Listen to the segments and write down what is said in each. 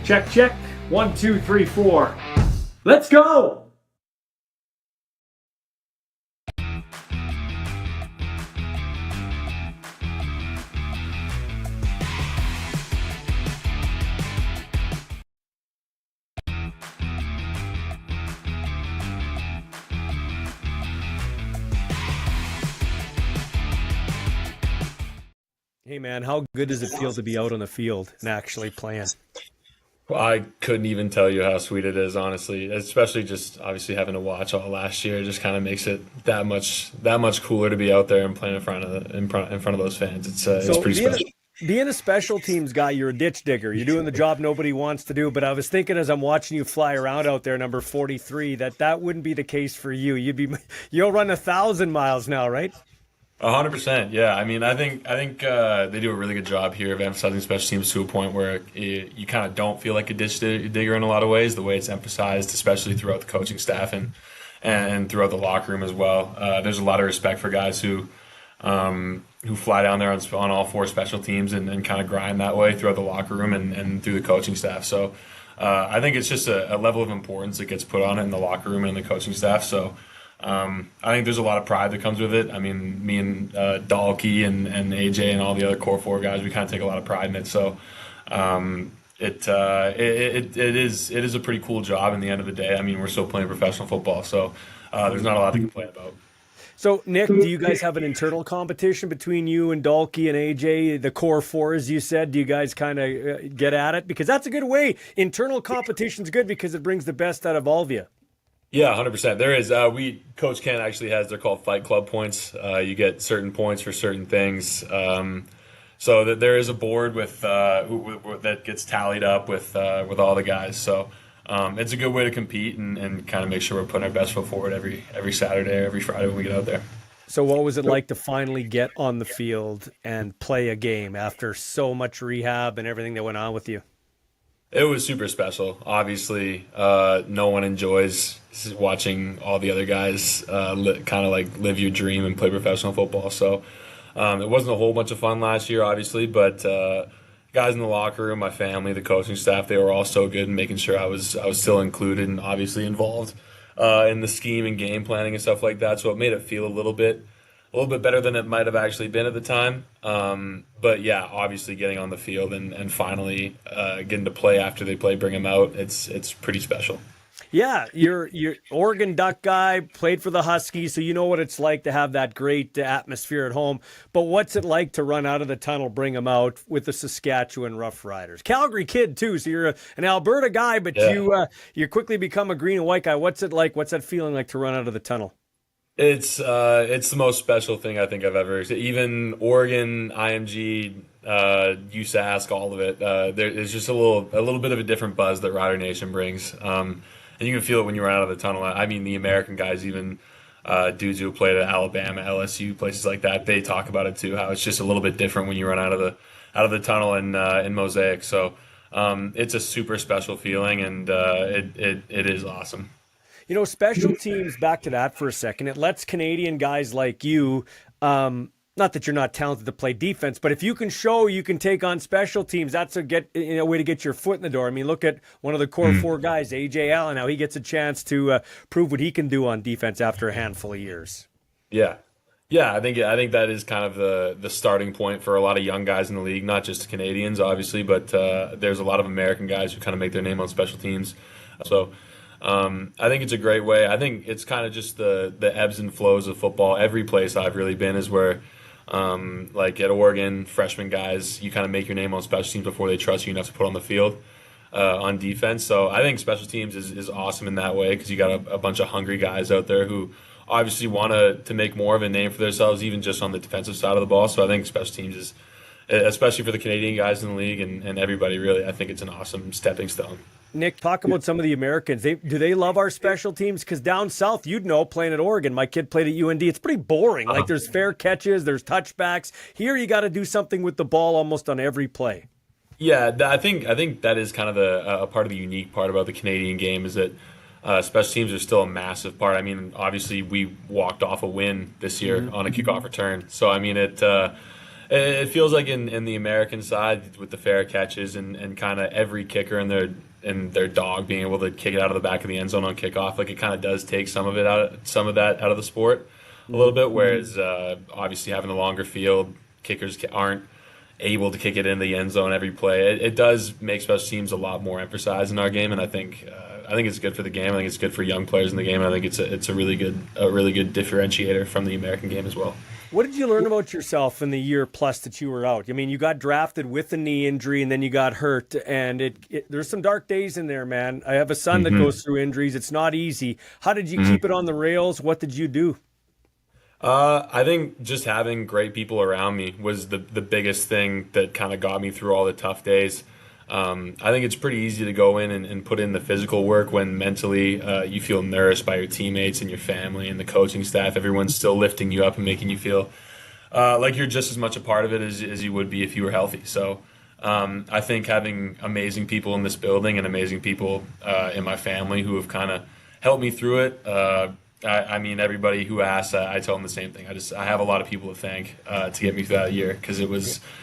Check, check. 1, 2, 3, 4. Let's go! Hey man, how good does it feel to be out on the field and actually playing? I couldn't even tell you how sweet it is, honestly. Especially just obviously having to watch all last year, just kind of makes it that much cooler to be out there and playing in front of those fans. It's So pretty being a, special. being a special teams guy, you're a ditch digger. You're doing the job nobody wants to do. But I was thinking as I'm watching you fly around out there, number 43, that wouldn't be the case for you. You'll run 1,000 miles now, right? 100%, yeah. I mean, I think they do a really good job here of emphasizing special teams to a point where you kind of don't feel like a digger in a lot of ways. The way it's emphasized, especially throughout the coaching staff and throughout the locker room as well. There's a lot of respect for guys who fly down there on all four special teams and kind of grind that way throughout the locker room and through the coaching staff. So I think it's just a level of importance that gets put on it in the locker room and the coaching staff. So. I think there's a lot of pride that comes with it. I mean, me and Dalkey and AJ and all the other core four guys, we kind of take a lot of pride in it. So it is a pretty cool job. In the end of the day, I mean, we're still playing professional football, so there's not a lot to complain about. So Nick, do you guys have an internal competition between you and Dalkey and AJ, the core four, as you said? Do you guys kind of get at it? Because that's a good way. Internal competition's good because it brings the best out of all of you. Yeah, 100%. There is. Coach Ken actually has. They're called Fight Club points. You get certain points for certain things. So that there is a board with that gets tallied up with all the guys. So it's a good way to compete and kind of make sure we're putting our best foot forward every Saturday, every Friday when we get out there. So what was it like to finally get on the field and play a game after so much rehab and everything that went on with you? It was super special. Obviously, no one enjoys watching all the other guys kind of like live your dream and play professional football. So it wasn't a whole bunch of fun last year, obviously, but guys in the locker room, my family, the coaching staff, they were all so good in making sure I was still included and obviously involved in the scheme and game planning and stuff like that. So it made it feel a little bit better than it might have actually been at the time. But yeah, obviously getting on the field and finally getting to play after they bring them out, it's pretty special. Yeah, you're Oregon Duck guy, played for the Huskies, so you know what it's like to have that great atmosphere at home. But what's it like to run out of the tunnel, bring them out with the Saskatchewan Rough Riders? Calgary kid too, so you're an Alberta guy, but Yeah. you quickly become a green and white guy. What's it like? What's that feeling like to run out of the tunnle? It's the most special thing I think I've ever. Even Oregon, IMG, USask, all of it. There's just a little bit of a different buzz that Rider Nation brings, and you can feel it when you run out of the tunnel. I mean, the American guys, even dudes who played at Alabama, LSU, places like that, they talk about it too. How it's just a little bit different when you run out of the tunnel in Mosaic. So it's a super special feeling, and it is awesome. You know, special teams, back to that for a second, it lets Canadian guys like you, not that you're not talented to play defense, but if you can show you can take on special teams, that's a way to get your foot in the door. I mean, look at one of the core four guys, AJ Allen, how he gets a chance to prove what he can do on defense after a handful of years. Yeah. Yeah, I think that is kind of the starting point for a lot of young guys in the league, not just Canadians, obviously, but there's a lot of American guys who kind of make their name on special teams. So I think it's a great way. I think it's kind of just the ebbs and flows of football. Every place I've really been is where, like at Oregon, freshman guys, you kind of make your name on special teams before they trust you enough to put on the field on defense. So I think special teams is awesome in that way because you got a bunch of hungry guys out there who obviously want to make more of a name for themselves, even just on the defensive side of the ball. So I think special teams is, especially for the Canadian guys in the league and everybody really, I think it's an awesome stepping stone. Nick, talk about some of the Americans. Do they love our special teams? Because down south, you'd know, playing at Oregon, my kid played at UND. It's pretty boring. Like there's fair catches, there's touchbacks. Here, you got to do something with the ball almost on every play. Yeah, I think that is kind of a part of the unique part about the Canadian game is that special teams are still a massive part. I mean, obviously we walked off a win this year on a kickoff return, so I mean It feels like in the American side with the fair catches and kind of every kicker and their dog being able to kick it out of the back of the end zone on kickoff, like it kind of does take some of that out of the sport a little bit. Whereas obviously having a longer field, kickers aren't able to kick it in the end zone every play. It does make special teams a lot more emphasized in our game, and I think it's good for the game. I think it's good for young players in the game, and I think it's a really good differentiator from the American game as well. What did you learn about yourself in the year plus that you were out? I mean, you got drafted with a knee injury and then you got hurt, and there's some dark days in there, man. I have a son that goes through injuries. It's not easy. How did you keep it on the rails? What did you do? I think just having great people around me was the biggest thing that kind of got me through all the tough days. I think it's pretty easy to go in and put in the physical work when mentally you feel nourished by your teammates and your family and the coaching staff. Everyone's still lifting you up and making you feel like you're just as much a part of it as you would be if you were healthy. So I think having amazing people in this building and amazing people in my family who have kind of helped me through it. I mean, everybody who asks, I tell them the same thing. I have a lot of people to thank to get me through that year, because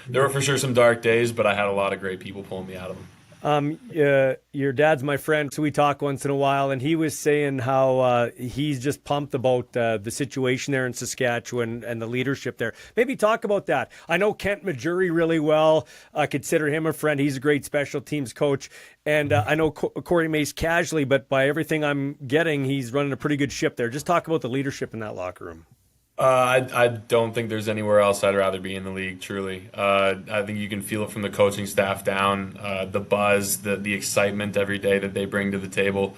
there were for sure some dark days, but I had a lot of great people pulling me out of them. Your dad's my friend, so we talk once in a while, and he was saying how he's just pumped about the situation there in Saskatchewan and the leadership there. Maybe talk about that. I know Kent Majuri really well. I consider him a friend. He's a great special teams coach. And I know Corey Mace casually, but by everything I'm getting, he's running a pretty good ship there. Just talk about the leadership in that locker room. I don't think there's anywhere else I'd rather be in the league, truly. I think you can feel it from the coaching staff down, the buzz, the excitement every day that they bring to the table.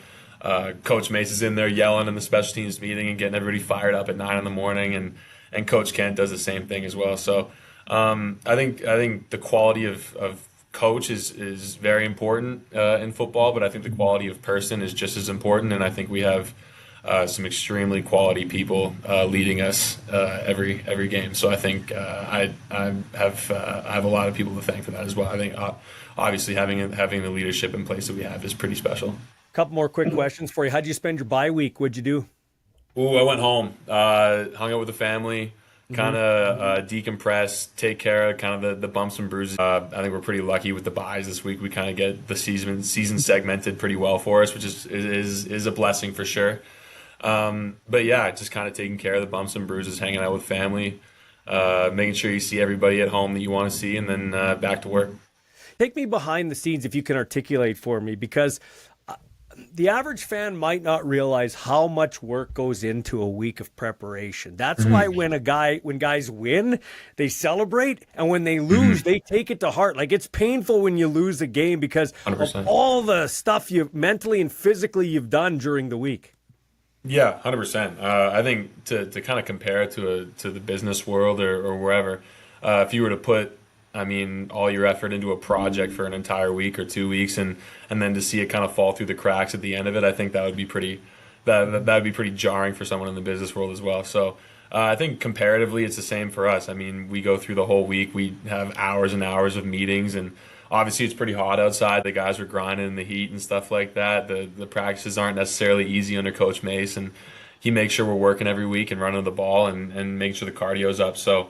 Coach Mace is in there yelling in the special teams meeting and getting everybody fired up at 9 a.m, and Coach Kent does the same thing as well. So I think the quality of coach is very important in football, but I think the quality of person is just as important, and I think we have some extremely quality people leading us every game. So I think I have a lot of people to thank for that as well. I think obviously having the leadership in place that we have is pretty special. Couple more quick questions for you. How'd you spend your bye week? What'd you do? I went home, hung out with the family, kind of decompress, take care of kind of the bumps and bruises. I think we're pretty lucky with the buys this week. We kind of get the season segmented pretty well for us, which is a blessing for sure. But yeah, just kind of taking care of the bumps and bruises, hanging out with family, making sure you see everybody at home that you want to see, and then back to work. Take me behind the scenes if you can articulate for me, because the average fan might not realize how much work goes into a week of preparation. That's why when guys win, they celebrate, and when they lose, they take it to heart. Like, it's painful when you lose a game because 100%. of all the stuff you mentally and physically you've done during the week. Yeah, 100%. I think to kind of compare it to the business world or wherever, if you were to put, all your effort into a project for an entire week or 2 weeks, and then to see it kind of fall through the cracks at the end of it, I think that would be pretty jarring for someone in the business world as well. So I think comparatively, it's the same for us. I mean, we go through the whole week. We have hours and hours of meetings, and obviously it's pretty hot outside. The guys are grinding in the heat and stuff like that. The practices aren't necessarily easy under Coach Mace, and he makes sure we're working every week and running the ball and making sure the cardio's up. So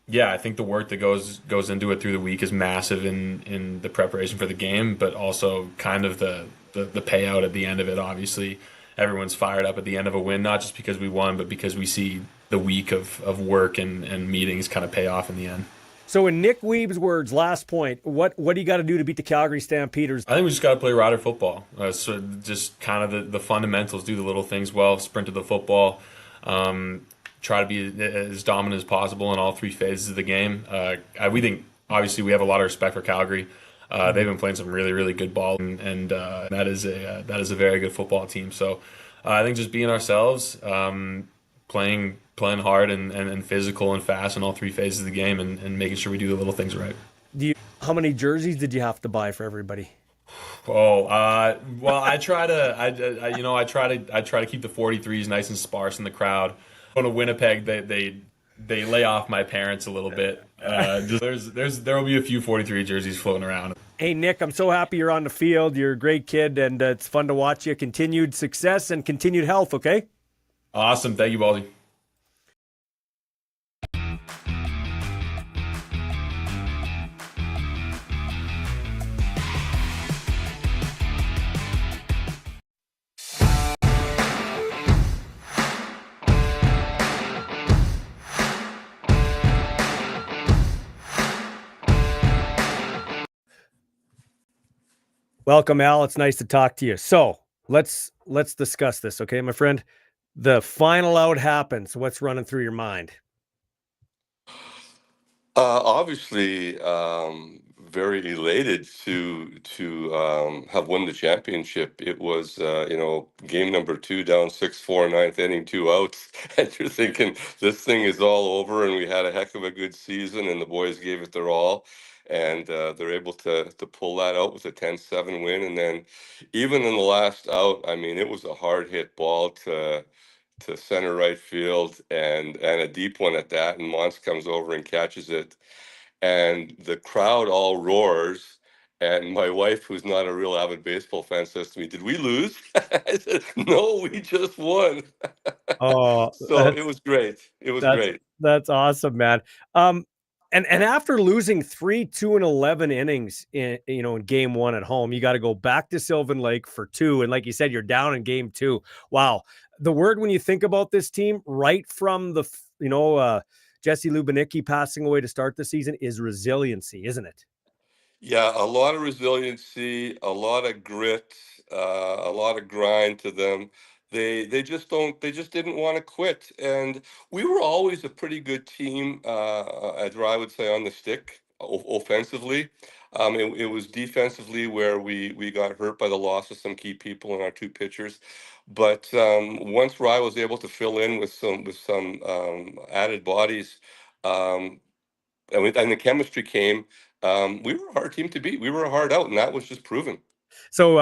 yeah, I think the work that goes into it through the week is massive in the preparation for the game, but also kind of the payout at the end of it. Obviously, everyone's fired up at the end of a win, not just because we won, but because we see the week of work and meetings kind of pay off in the end. So in Nick Wiebe's words, last point, what do you got to do to beat the Calgary Stampeders? I think we just got to play Rider football. So just kind of the fundamentals, do the little things well, sprint to the football, try to be as dominant as possible in all three phases of the game. We think, obviously, we have a lot of respect for Calgary. They've been playing some really, really good ball, and that is a very good football team. So I think just being ourselves, playing hard and physical and fast in all three phases of the game, and making sure we do the little things right. How many jerseys did you have to buy for everybody? Well, I try to keep the 43s nice and sparse in the crowd. Going to Winnipeg, they lay off my parents a little bit. There will be a few 43 jerseys floating around. Hey, Nick, I'm so happy you're on the field. You're a great kid, and it's fun to watch you. Continued success and continued health, okay? Awesome. Thank you, Ballsy. Welcome, Al. It's nice to talk to you. So let's discuss this, okay, my friend? The final out happens. What's running through your mind? Obviously, very elated to have won the championship. It was, game number two, down 6-4, ninth inning, two outs, and you're thinking this thing is all over. And we had a heck of a good season, and the boys gave it their all, and they're able to pull that out with a 10-7 win. And then, even in the last out, I mean, it was a hard hit ball to center right field and a deep one at that, and Mons comes over and catches it, and the crowd all roars. And my wife, who's not a real avid baseball fan, says to me, "Did we lose?" I said, "No, we just won." Oh, So it was great. It was that's great. that's awesome, man. And after losing 3-2 and 11 innings in game one at home, you got to go back to Sylvan Lake for two. And like you said, you're down in game two. Wow. The word when you think about this team, right from Jesse Lubinicki passing away to start the season, is resiliency, isn't it? Yeah, a lot of resiliency, a lot of grit, a lot of grind to them. They just don't they just didn't want to quit. And we were always a pretty good team, as I would say, on the stick offensively. It was defensively where we got hurt by the loss of some key people in our two pitchers. But once Rye was able to fill in with some added bodies, um, and the chemistry came. We were a hard team to beat. We were a hard out, and that was just proven. So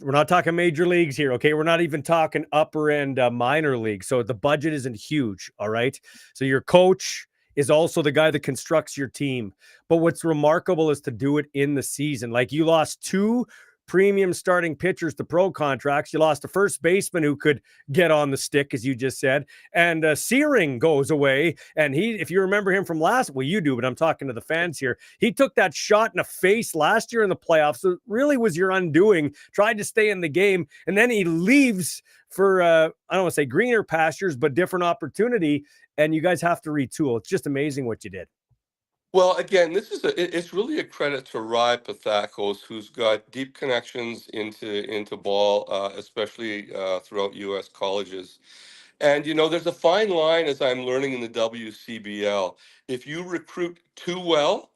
we're not talking major leagues here, okay? We're not even talking upper end minor league. So the budget isn't huge, all right? So your coach is also the guy that constructs your team. But what's remarkable is to do it in the season. Like, you lost two premium starting pitchers to pro contracts. You lost a first baseman who could get on the stick, as you just said. And Searing goes away. And if you remember him from you do, but I'm talking to the fans here. He took that shot in the face last year in the playoffs. So it really was your undoing. Tried to stay in the game. And then he leaves for, I don't want to say greener pastures, but different opportunity. And you guys have to retool. It's just amazing what you did. Well, again, it's really a credit to Rye Pathakos, who's got deep connections into ball, especially throughout U.S. colleges. And there's a fine line, as I'm learning in the WCBL. If you recruit too well,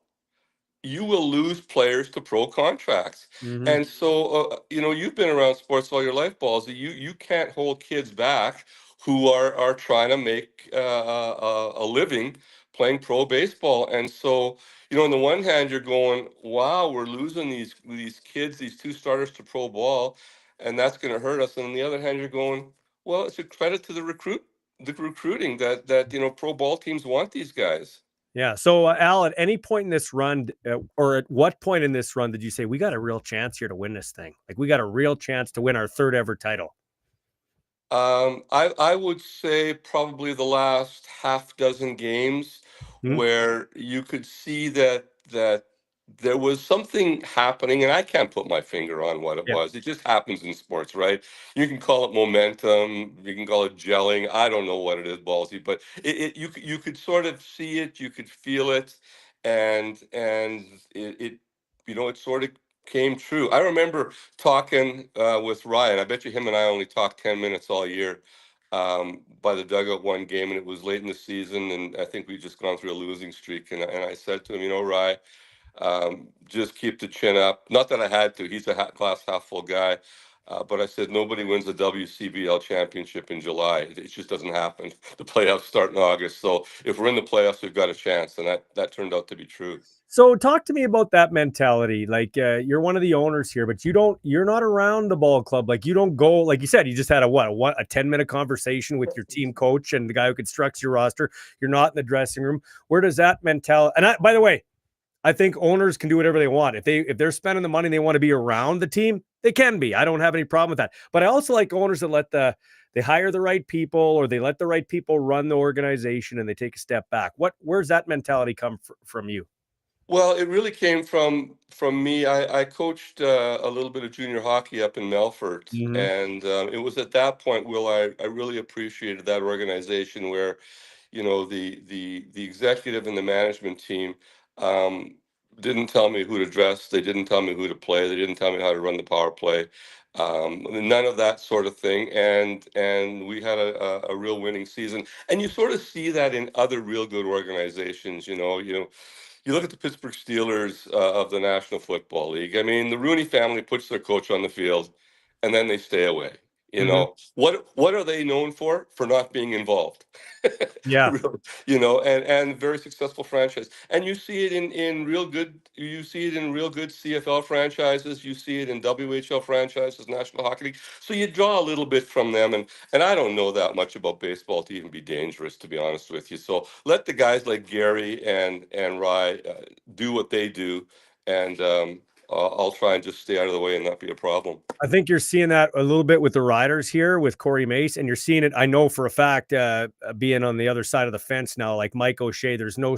you will lose players to pro contracts. Mm-hmm. And so, you've been around sports all your life, Ballsy. You can't hold kids back who are trying to make a living playing pro baseball. And so, on the one hand, you're going, "Wow, we're losing these kids, these two starters to pro ball, and that's going to hurt us." And on the other hand, you're going, "Well, it's a credit to the recruiting that pro ball teams want these guys." Yeah. So, Al, at any point in this run, or at what point in this run did you say, we got a real chance here to win this thing? Like, we got a real chance to win our third ever title? I would say probably the last half dozen games Hmm? where you could see that there was something happening, and I can't put my finger on what it Yeah. was. It just happens in sports, right? You can call it momentum, you can call it gelling. I don't know what it is, Ballsy, but you could sort of see it, you could feel it, and it sort of came true. I remember talking with Ryan. I bet you him and I only talked 10 minutes all year by the dugout one game, and it was late in the season, and I think we just gone through a losing streak. And I said to him, Ryan, just keep the chin up. Not that I had to. He's a glass half full guy. But I said, nobody wins the WCBL championship in July. It just doesn't happen. The playoffs start in August. So if we're in the playoffs, we've got a chance. And that turned out to be true. So, talk to me about that mentality. Like, you're one of the owners here, but you're not around the ball club. Like, you don't go, like you said, you just had a 10-minute conversation with your team coach and the guy who constructs your roster. You're not in the dressing room. Where does that mentality? And by the way, I think owners can do whatever they want. If they're spending the money and they want to be around the team, they can be. I don't have any problem with that. But I also like owners that they hire the right people, or they let the right people run the organization, and they take a step back. Where's that mentality come from you? Well, it really came from me. I coached a little bit of junior hockey up in Melfort, Mm-hmm. and it was at that point, Will, I really appreciated that organization where, the executive and the management team, um, didn't tell me who to dress. They didn't tell me who to play. They didn't tell me how to run the power play. None of that sort of thing. And we had a real winning season. And you sort of see that in other real good organizations. You look at the Pittsburgh Steelers of the National Football League. I mean, the Rooney family puts their coach on the field, and then they stay away. Hmm. What are they known for? For not being involved. Yeah. Really, and very successful franchise. And you see it in real good. You see it in real good CFL franchises. You see it in WHL franchises, National Hockey League. So you draw a little bit from them. And I don't know that much about baseball to even be dangerous, to be honest with you. So let the guys like Gary and Rye do what they do, and I'll try and just stay out of the way and not be a problem. I think you're seeing that a little bit with the Riders here with Corey Mace, and you're seeing it. I know for a fact, being on the other side of the fence now, like Mike O'Shea, there's no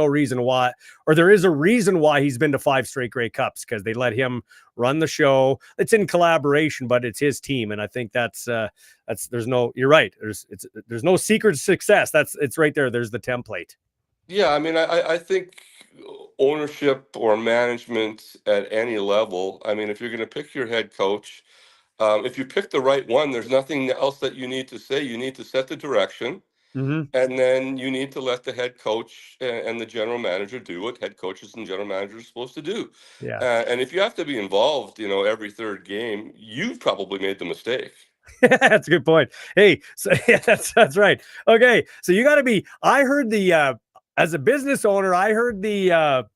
reason why, or there is a reason why he's been to 5 straight Grey Cups, because they let him run the show. It's in collaboration, but it's his team, and I think that's there's no. You're right. There's no secret success. It's right there. There's the template. Yeah, I mean, I think ownership or management at any level. I mean, if you're going to pick your head coach, if you pick the right one, there's nothing else that you need to say. You need to set the direction, Mm-hmm. and then you need to let the head coach and the general manager do what head coaches and general managers are supposed to do. Yeah. And if you have to be involved, every third game, you've probably made the mistake. That's a good point. Hey, so yeah, that's right. Okay, so you got to be. I heard as a business owner, I heard the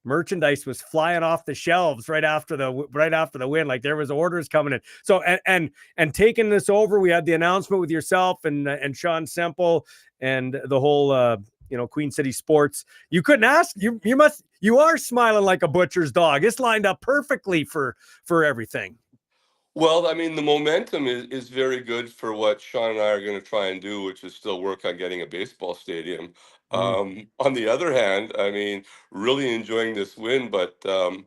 merchandise was flying off the shelves right after the win. Like there was orders coming in. So and taking this over, we had the announcement with yourself and Sean Semple and the whole Queen City Sports. You couldn't ask. You are smiling like a butcher's dog. It's lined up perfectly for everything. Well, I mean, the momentum is very good for what Sean and I are going to try and do, which is still work on getting a baseball stadium. Mm. On the other hand, I mean, really enjoying this win, but the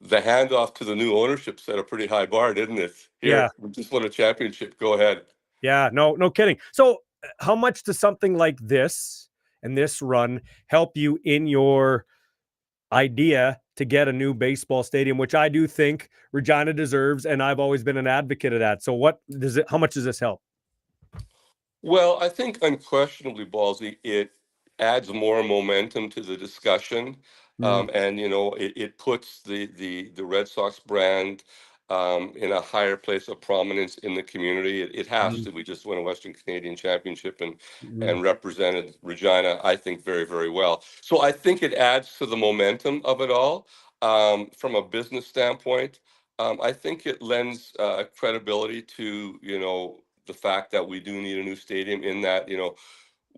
handoff to the new ownership set a pretty high bar, didn't it? Yeah. Here, we just won a championship. Go ahead. Yeah, no kidding. So how much does something like this and this run help you in your idea to get a new baseball stadium, which I do think Regina deserves, and I've always been an advocate of that. So how much does this help? Well, I think unquestionably, Ballsy, it adds more momentum to the discussion. Mm. And it puts the Red Sox brand in a higher place of prominence in the community. It has Mm. to. We just won a Western Canadian Championship and Mm. and represented Regina, I think, very, very well. So I think it adds to the momentum of it all. From a business standpoint, I think it lends credibility to the fact that we do need a new stadium. In that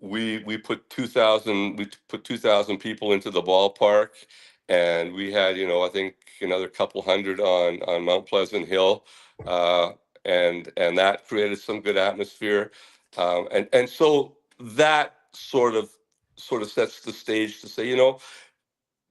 we put 2,000 people into the ballpark, and we had I think another couple hundred on Mount Pleasant Hill, and that created some good atmosphere, and so that sort of sets the stage to say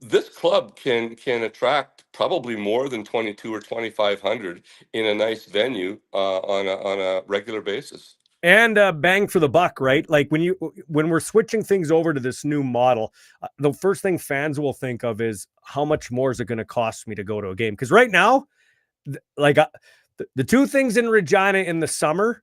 this club can attract probably more than 22 or 2,500 in a nice venue on a regular basis. And bang for the buck, right? Like when we're switching things over to this new model, the first thing fans will think of is how much more is it going to cost me to go to a game? Because right now, the two things in Regina in the summer,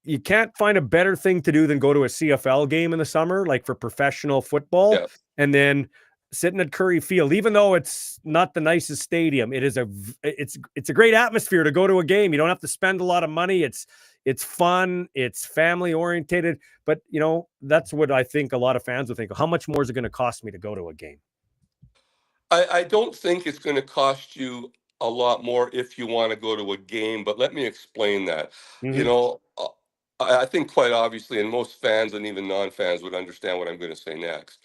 you can't find a better thing to do than go to a CFL game in the summer, like for professional football, Yeah. and then sitting at Curry Field. Even though it's not the nicest stadium, it's a great atmosphere to go to a game. You don't have to spend a lot of money. It's fun. It's family orientated. But that's what I think a lot of fans would think. How much more is it going to cost me to go to a game? I don't think it's going to cost you a lot more if you want to go to a game, but let me explain that. You Mm-hmm. know, I think quite obviously, and most fans and even non-fans would understand what I'm going to say next.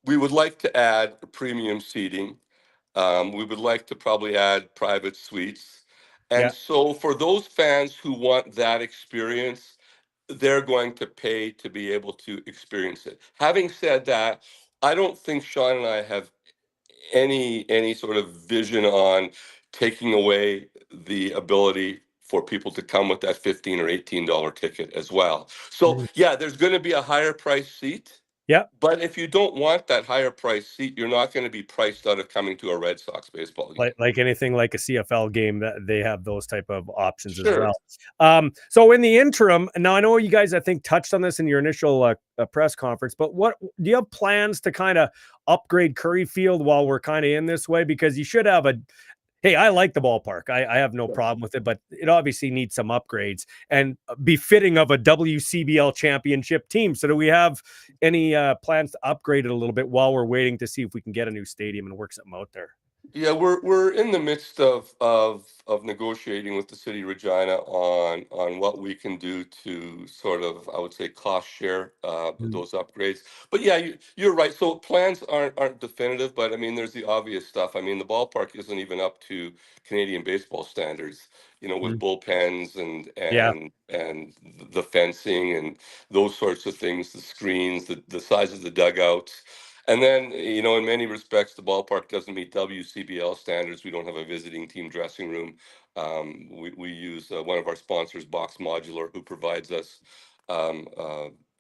We would like to add premium seating. We would like to probably add private suites. And Yeah. so for those fans who want that experience, they're going to pay to be able to experience it. Having said that, I don't think Sean and I have any sort of vision on taking away the ability for people to come with that $15 or $18 ticket as well. So Mhm. yeah, there's going to be a higher price seat. Yeah. But if you don't want that higher price seat, you're not going to be priced out of coming to a Red Sox baseball game. Like anything like a CFL game, that they have those type of options as Sure. well. So in the interim, now I know you guys, I think, touched on this in your initial press conference, but what do you have plans to kind of upgrade Curry Field while we're kind of in this way? Because you should have hey, I like the ballpark. I have no problem with it, but it obviously needs some upgrades and befitting of a WCBL championship team. So do we have any plans to upgrade it a little bit while we're waiting to see if we can get a new stadium and work something out there? Yeah, we're in the midst of negotiating with the city of Regina on what we can do to sort of, I would say, cost share those upgrades. But yeah, you're right. So plans aren't definitive, but I mean, there's the obvious stuff. I mean, the ballpark isn't even up to Canadian baseball standards, with Mm. bullpens Yeah. and the fencing and those sorts of things, the screens, the size of the dugouts. And then, in many respects, the ballpark doesn't meet WCBL standards. We don't have a visiting team dressing room. We use one of our sponsors, Box Modular, who provides us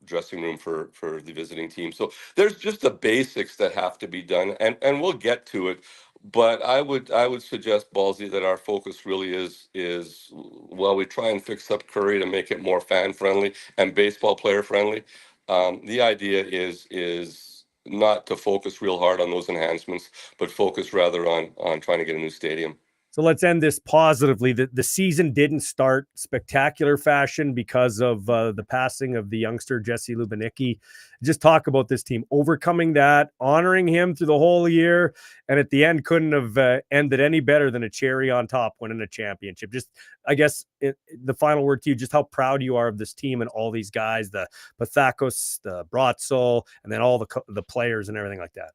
dressing room for the visiting team. So there's just the basics that have to be done, and we'll get to it. But I would suggest, Ballsy, that our focus really is while we try and fix up Curry to make it more fan friendly and baseball player friendly. The idea is not to focus real hard on those enhancements, but focus rather on trying to get a new stadium. So let's end this positively. The season didn't start spectacular fashion because of the passing of the youngster Jesse Lubanicki. Just talk about this team overcoming that, honoring him through the whole year, and at the end couldn't have ended any better than a cherry on top, winning a championship. Just, I guess, the final word to you, just how proud you are of this team and all these guys, the Pathakos, the Bratzel, and then all the players and everything like that.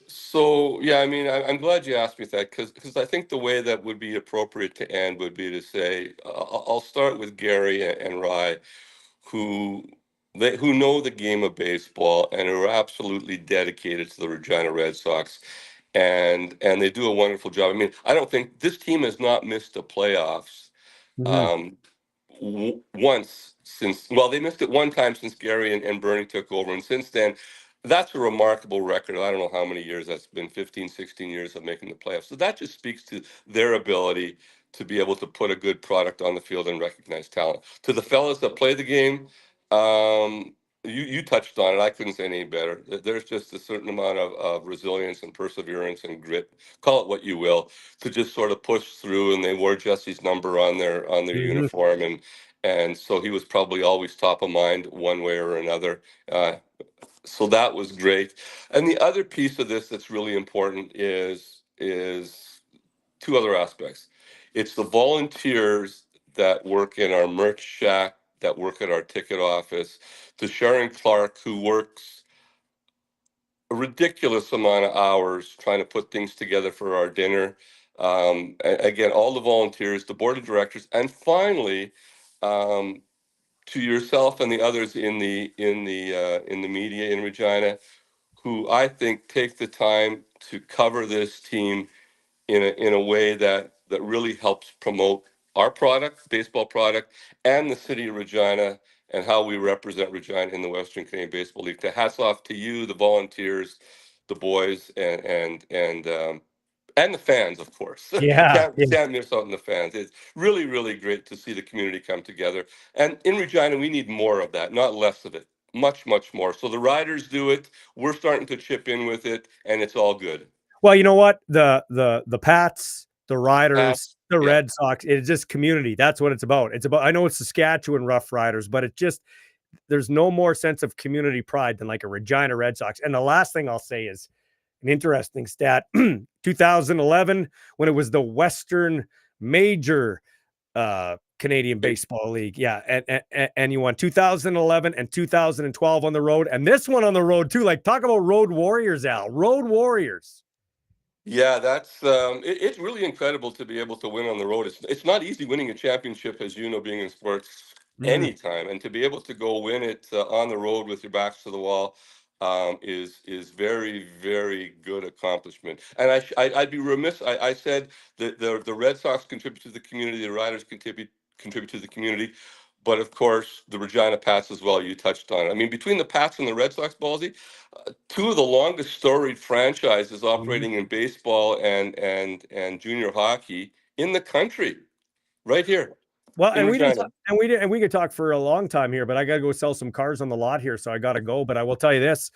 So yeah, I mean, I'm glad you asked me that because I think the way that would be appropriate to end would be to say I'll start with Gary and Rye, who who know the game of baseball and are absolutely dedicated to the Regina Red Sox, and they do a wonderful job. I mean, I don't think this team has not missed the playoffs. Mhm. Um, Once since, well, they missed it one time since Gary and Bernie took over, and since then that's a remarkable record. I don't know how many years that's been, 15, 16 years of making the playoffs. So that just speaks to their ability to be able to put a good product on the field and recognize talent. To the fellas that play the game, you touched on it. I couldn't say any better. There's just a certain amount of resilience and perseverance and grit, call it what you will, to just sort of push through. And they wore Jesse's number on their Mhm. uniform, and so he was probably always top of mind one way or another. So that was great. And the other piece of this that's really important is two other aspects. It's the volunteers that work in our merch shack, that work at our ticket office, to Sharon Clark, who works a ridiculous amount of hours trying to put things together for our dinner. Again, all the volunteers, the board of directors, and finally, um, to yourself and the others in the media in Regina, who I think take the time to cover this team in a way that really helps promote our product, baseball product, and the city of Regina and how we represent Regina in the Western Canadian Baseball League. To hats off to you, the volunteers, the boys, and the fans, of course. Yeah. Can't miss out on the fans. It's really, really great to see the community come together. And in Regina, we need more of that, not less of it. Much, much more. So the Riders do it. We're starting to chip in with it, and it's all good. Well, you know what? The Pats, the Riders, Pass. the Yeah. Red Sox, it's just community. That's what it's about. It's about, I know it's Saskatchewan Rough Riders, but it just, there's no more sense of community pride than like a Regina Red Sox. And the last thing I'll say is an interesting stat. 2011, when it was the Western Major Canadian Baseball League. Yeah. And you won 2011 and 2012 on the road. And this one on the road too. Like, talk about road warriors, Al. Road warriors. Yeah, that's it's really incredible to be able to win on the road. It's not easy winning a championship, as you know, being in sports Mhm. anytime, and to be able to go win it on the road with your backs to the wall is very, very good accomplishment. And I'd be remiss. I said that the Red Sox contribute to the community, the Riders contribute to the community, but of course the Regina Pats as well. You touched on it. I mean, between the Pats and the Red Sox, Ballsy, two of the longest storied franchises operating in baseball and junior hockey in the country, right here Well, in Regina. we could talk for a long time here, but I got to go sell some cars on the lot here, so I got to go. But I will tell you this.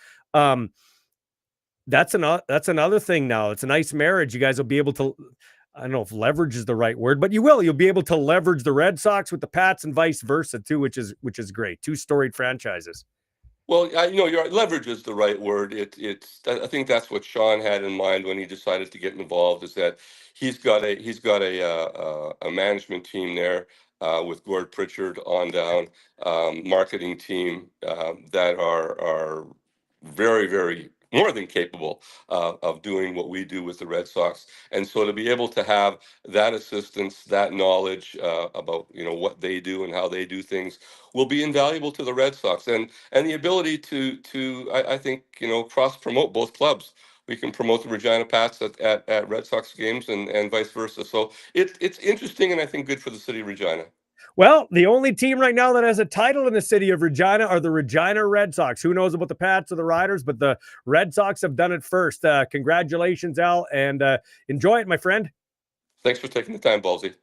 That's another thing now. It's a nice marriage. You guys will be able to, I don't know if leverage is the right word, but you'll be able to leverage the Red Sox with the Pats and vice versa too, which is great. Two storied franchises. Well, your leverage is the right word. I think that's what Sean had in mind when he decided to get involved. Is that he's got a management team there with Gord Pritchard on down, marketing team that are very, very more than capable of doing what we do with the Red Sox. And so to be able to have that assistance, that knowledge about what they do and how they do things will be invaluable to the Red Sox. And the ability to I think cross promote both clubs. We can promote the Regina Pats at Red Sox games and vice versa. So it's interesting and I think good for the city of Regina. Well, the only team right now that has a title in the city of Regina are the Regina Red Sox. Who knows about the Pats or the Riders, but the Red Sox have done it first. Congratulations, Al, and enjoy it, my friend. Thanks for taking the time, Ballsy.